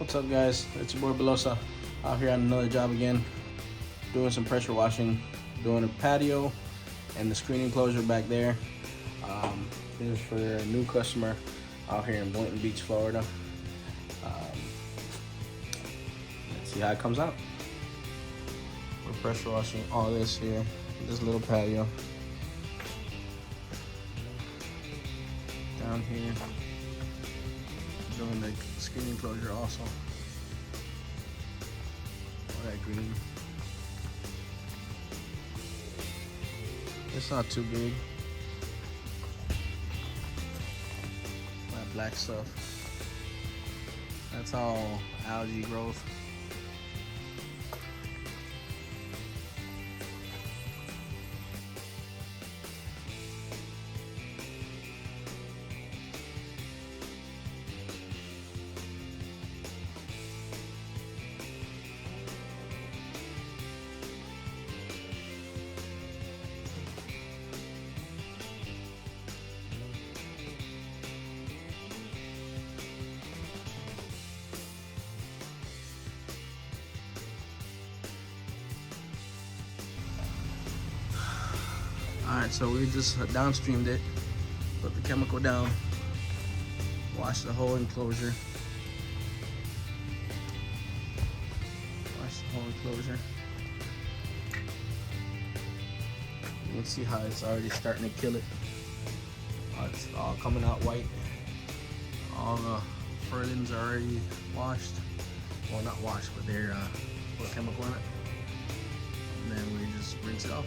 What's up, guys? It's your boy Belosa out here on another job again, doing some pressure washing, doing a patio and the screen enclosure back there. This is for a new customer out here in Boynton Beach, Florida. Let's see how it comes out. We're pressure washing all this here, this little patio. Down here, doing the screen enclosure also. All that green. It's not too big. That black stuff. That's all algae growth. Alright, so we just downstreamed it, put the chemical down, wash the whole enclosure. Wash the whole enclosure. You can see how it's already starting to kill it. It's all coming out white. All the furlings are already washed. Well, not washed, but they're put chemical in it. And then we just rinse it off.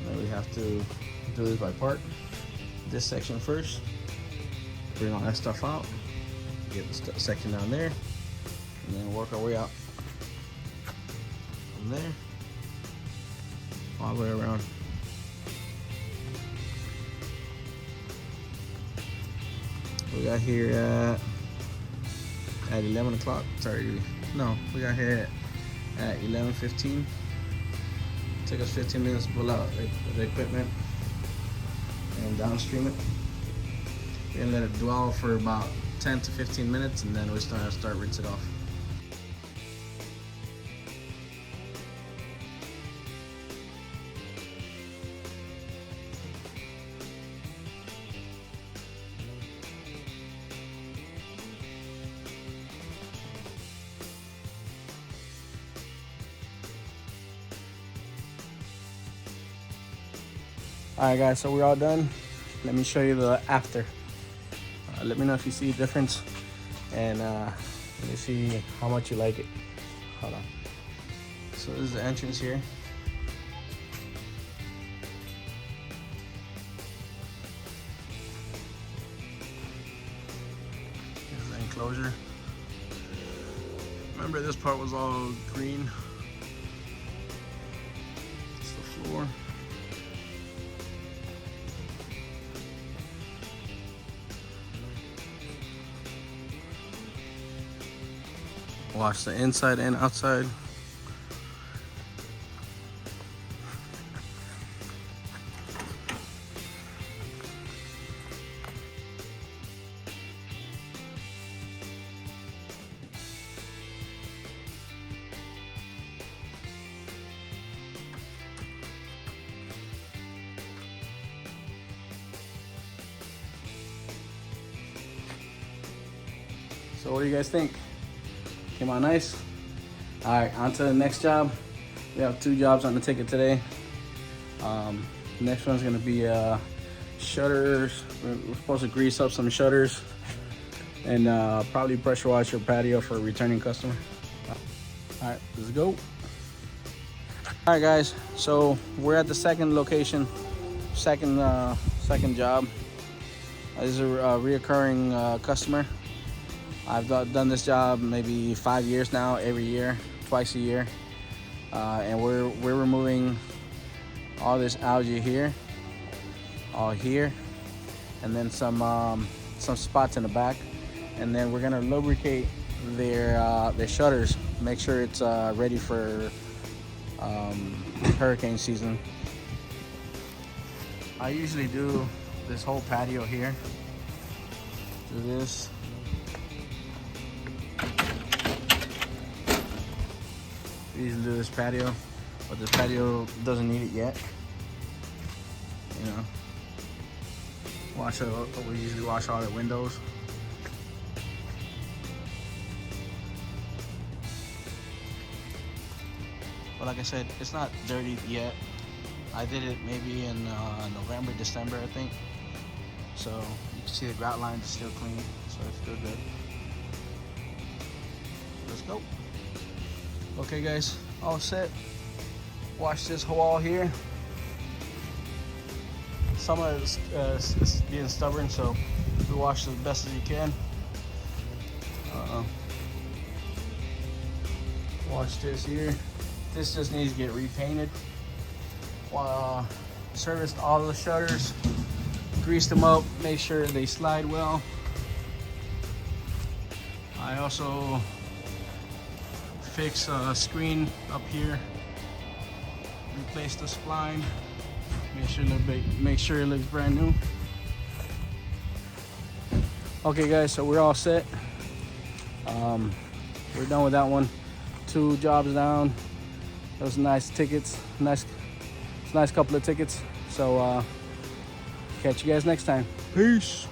Then we have to do this by part. This section first, bring all that stuff out, get the section down there, and then work our way out from there all the way around. We got here at 11 o'clock. Sorry, no, we got here at 11:15. Took us 15 minutes to pull out the equipment and downstream it. We're gonna let it dwell for about 10 to 15 minutes, and then we're gonna start rinse it off. Alright guys, so we're all done. Let me show you the after. Let me know if you see a difference, and let me see how much you like it. Hold on. So this is the entrance here. Here's the enclosure. Remember, this part was all green. It's the floor. Wash the inside and outside. So what do you guys think? Came out nice? All right, on to the next job. We have 2 jobs on the ticket today. The next one's gonna be shutters. We're supposed to grease up some shutters and probably pressure wash your patio for a returning customer. All right, let's go. All right, guys, so we're at the second location, second job. This is a reoccurring customer. I've done this job maybe 5 years now, every year, twice a year. And we're removing all this algae here, all here, and then some spots in the back. And then we're gonna lubricate their shutters, make sure it's ready for hurricane season. I usually do this whole patio here. Do this. usually do this patio, but this patio doesn't need it yet. You know, we usually wash all the windows. But like I said, it's not dirty yet. I did it maybe in November, December, I think. So you can see the grout lines are still clean, so it's still good. Let's go. Okay guys, all set. Wash this wall here. Some of it's being stubborn, so we wash it as best as you can. Wash this here. This just needs to get repainted. Serviced all the shutters, greased them up, make sure they slide well. I also fixed a screen up here, replaced the spline, make sure it looks brand new. Okay guys, so we're all set. We're done with that one. 2 jobs down. Those nice tickets, nice couple of tickets. So catch you guys next time. Peace.